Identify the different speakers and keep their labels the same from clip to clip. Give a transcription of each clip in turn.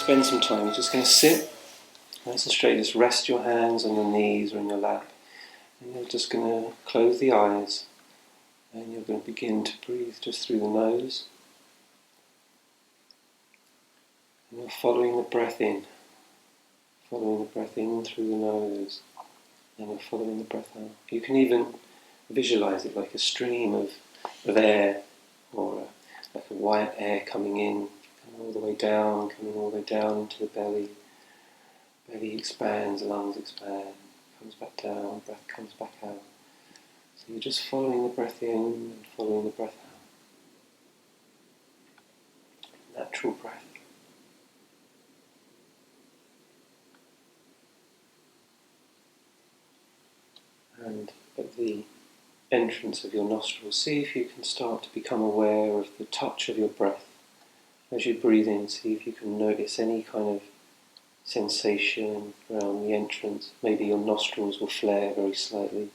Speaker 1: spend some time. You're just going to sit nice and straight. Just rest your hands on your knees or in your lap. And you're just going to close the eyes. And you're going to begin to breathe just through the nose. And you're following the breath in. Following the breath in through the nose. And you're following the breath out. You can even visualize it like a stream of air, or like a white air coming in, coming all the way down, coming all the way down into the belly. Belly expands, lungs expand, comes back down, breath comes back out. So you're just following the breath in and following the breath out. Natural breath. And at the entrance of your nostrils, see if you can start to become aware of the touch of your breath. As you breathe in, see if you can notice any kind of sensation around the entrance. Maybe your nostrils will flare very slightly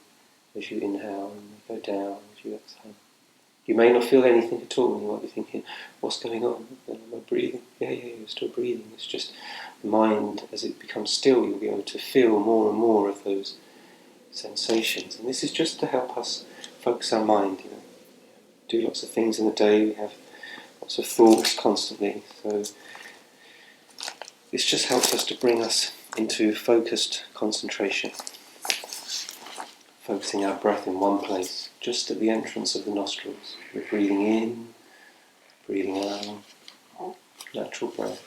Speaker 1: as you inhale, and they go down as you exhale. You may not feel anything at all, and you might be thinking, what's going on? Am I breathing? Yeah, you're still breathing. It's just the mind, as it becomes still, you'll be able to feel more and more of those sensations. And this is just to help us focus our mind. Do lots of things in the day, we have lots of thoughts constantly, so this just helps us to bring us into focused concentration. Focusing our breath in one place, just at the entrance of the nostrils. We're breathing in, breathing out, natural breath.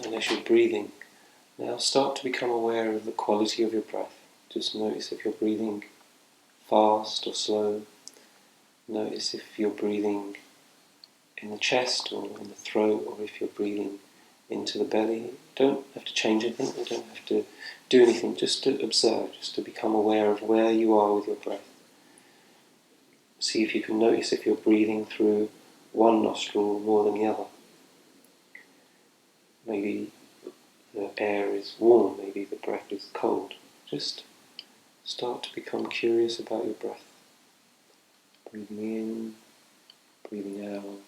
Speaker 1: And as you're breathing, now start to become aware of the quality of your breath. Just notice if you're breathing fast or slow. Notice if you're breathing in the chest or in the throat, or if you're breathing into the belly. You don't have to change anything, you don't have to do anything, just to observe, just to become aware of where you are with your breath. See if you can notice if you're breathing through one nostril more than the other. Maybe the air is warm, maybe the breath is cold. Just start to become curious about your breath. Breathing in, breathing out,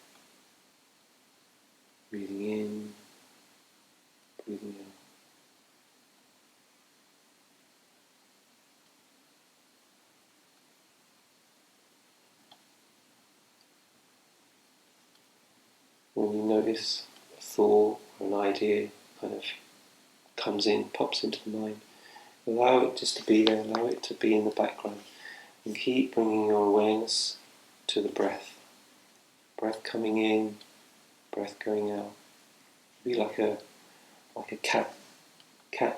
Speaker 1: breathing in, breathing out. When you notice a thought or an idea kind of comes in, pops into the mind, allow it just to be there, allow it to be in the background, and keep bringing your awareness to the breath. Breath coming in, breath going out. Be like a cat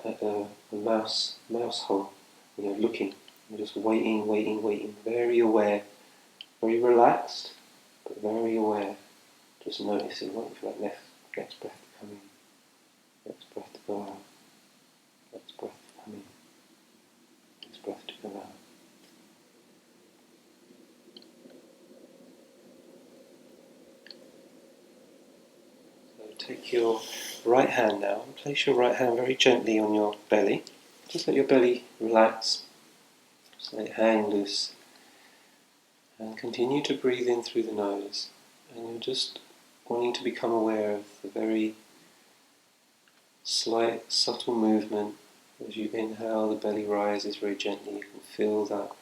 Speaker 1: at a mouse hole. You're looking, you're just waiting, very aware, very relaxed, but very aware. Just noticing what you feel like next breath to come in, next breath to go out, next breath to come in, next breath to go out. So take your right hand now and place your right hand very gently on your belly. Just let your belly relax, just let it hang loose, and continue to breathe in through the nose. And you're just wanting to become aware of the very slight, subtle movement. As you inhale, the belly rises very gently. You can feel that.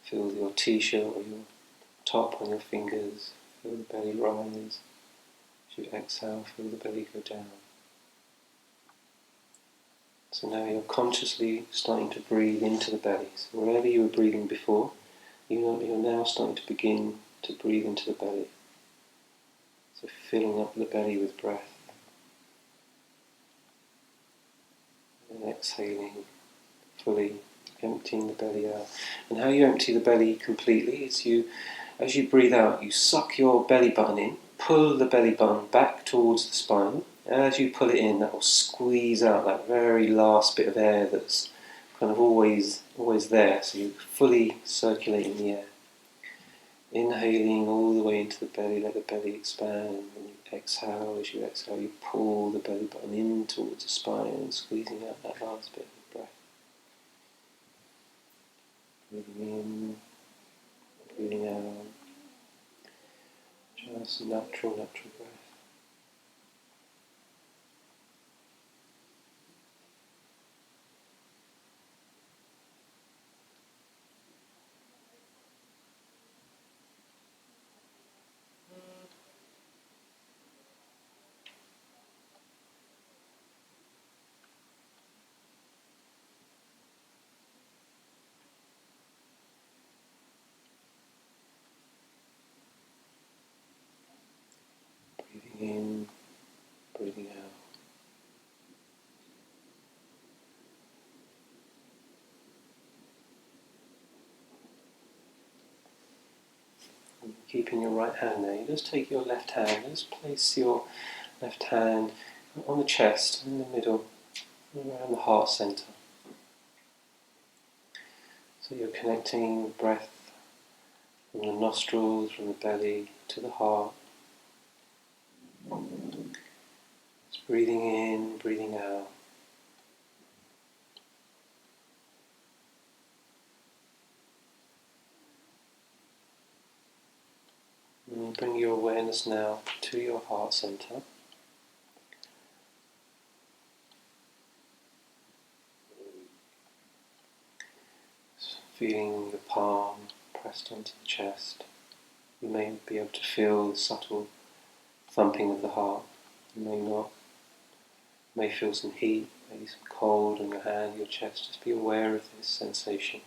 Speaker 1: Feel your t-shirt or your top on your fingers. Feel the belly rise. As you exhale, feel the belly go down. So now you're consciously starting to breathe into the belly. So wherever you were breathing before, you're now starting to begin to breathe into the belly. So filling up the belly with breath. And exhaling, fully emptying the belly out. And how you empty the belly completely is as you breathe out, you suck your belly button in, pull the belly button back towards the spine. As you pull it in, that will squeeze out that very last bit of air that's kind of always there. So you're fully circulating the air. Inhaling all the way into the belly, let the belly expand. And you exhale, as you exhale, you pull the belly button in towards the spine and squeezing out that last bit of breath. Breathing in, breathing out. Nice, natural breath. Breathing in, breathing out. And keeping your right hand there, you just take your left hand, just place your left hand on the chest, in the middle, around the heart centre. So you're connecting the breath from the nostrils, from the belly to the heart. Just breathing in, breathing out. And bring your awareness now to your heart centre. Feeling the palm pressed onto the chest. You may be able to feel the subtle thumping of the heart. You may not. You may feel some heat, maybe some cold on your hand, your chest. Just be aware of this sensation.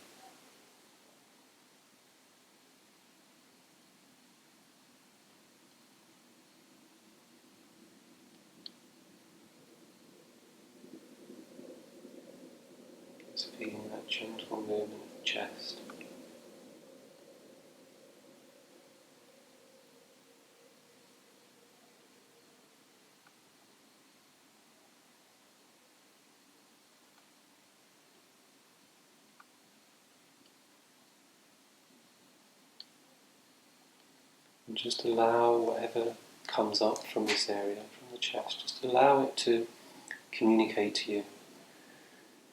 Speaker 1: Just feeling that gentle movement of the chest. And just allow whatever comes up from this area, from the chest, just allow it to communicate to you.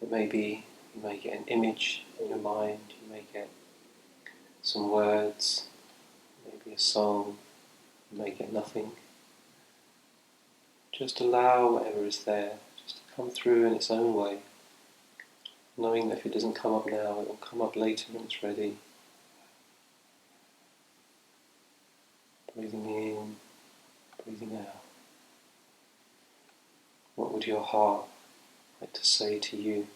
Speaker 1: It may be, you may get an image in your mind, you may get some words, maybe a song, you may get nothing. Just allow whatever is there just to come through in its own way, knowing that if it doesn't come up now, it will come up later when it's ready. Breathing in, breathing out. What would your heart like to say to you?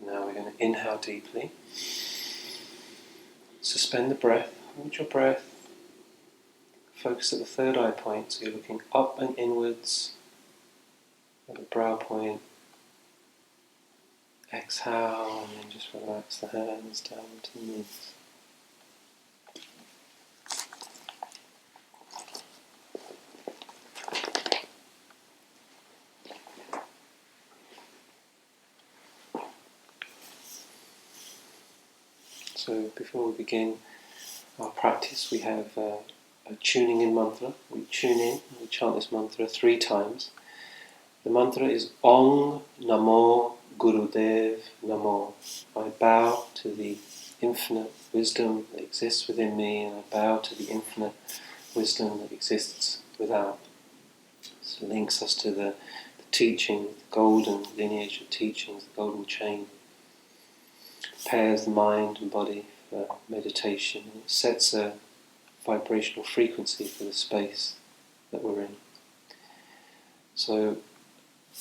Speaker 1: Now we're going to inhale deeply. Suspend the breath, hold your breath. Focus at the third eye point, so you're looking up and inwards at the brow point. Exhale, and then just relax the hands down to the knees. So before we begin our practice, we have a tuning in mantra. We tune in, we chant this mantra 3 times. The mantra is Om Namo Gurudev Namo. I bow to the infinite wisdom that exists within me, and I bow to the infinite wisdom that exists without. This links us to the teaching, the golden lineage of teachings, the golden chain. Prepares the mind and body for meditation, and it sets a vibrational frequency for the space that we're in. So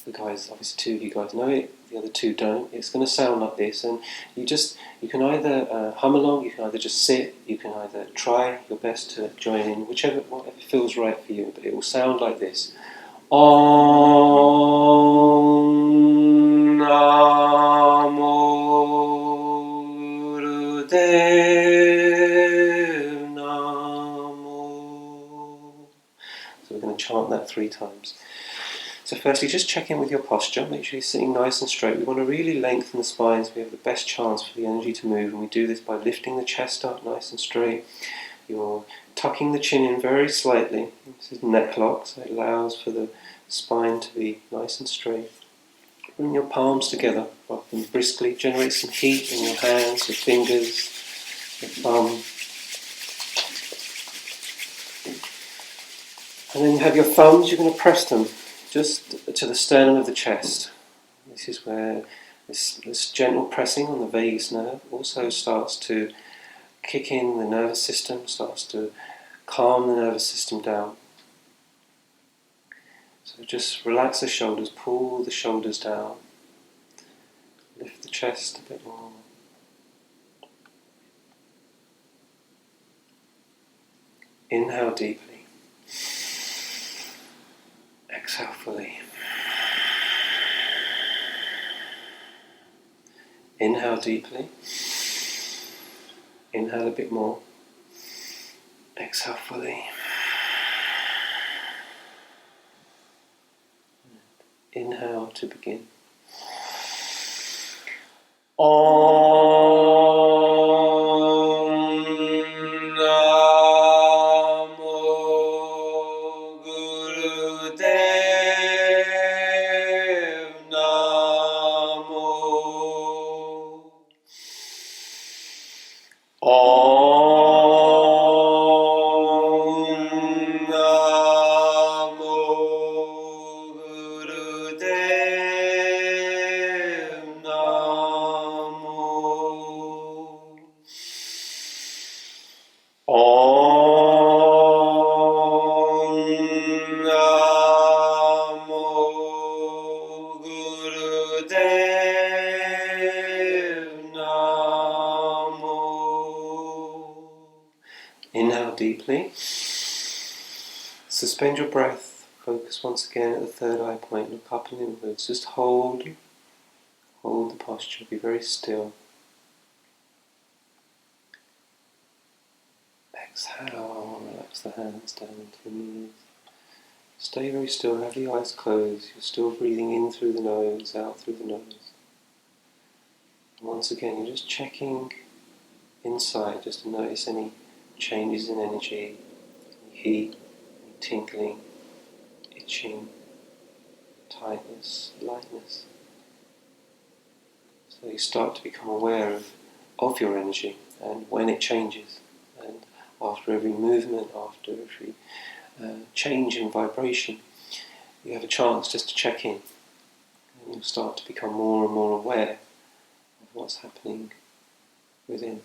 Speaker 1: the guys, obviously 2 of you guys know it, the other 2 don't. It's going to sound like this, and you can either hum along, you can either just sit, you can either try your best to join in, whatever feels right for you, but it will sound like this. Om Namo Gurudev Namo. So we're going to chant that 3 times. So firstly, just check in with your posture. Make sure you're sitting nice and straight. We want to really lengthen the spine so we have the best chance for the energy to move. And we do this by lifting the chest up nice and straight. You're tucking the chin in very slightly. This is neck lock, so it allows for the spine to be nice and straight. Bring your palms together, rock them briskly. Generate some heat in your hands, your fingers, your thumb. And then you have your thumbs, you're going to press them just to the sternum of the chest. This is where this gentle pressing on the vagus nerve also starts to kick in the nervous system, starts to calm the nervous system down. So just relax the shoulders, pull the shoulders down, lift the chest a bit more. Inhale deeply. Exhale fully. Inhale deeply. Inhale a bit more. Exhale fully. Inhale to begin. Om Namo Gurudev Namo. Om Namo Gurudev Namo. Om Namo Gurudev Namo. Inhale deeply. Suspend your breath. Focus once again at the third eye point. Look up and inwards. Just hold the posture. Be very still. Exhale. Relax the hands down into the knees. Stay very still. Have the eyes closed. You're still breathing in through the nose, out through the nose. And once again, you're just checking inside, just to notice any changes in energy, any heat, any tingling, itching, tightness, lightness. So you start to become aware of your energy and when it changes. And after every movement, after every change in vibration, you have a chance just to check in. And you'll start to become more and more aware of what's happening within.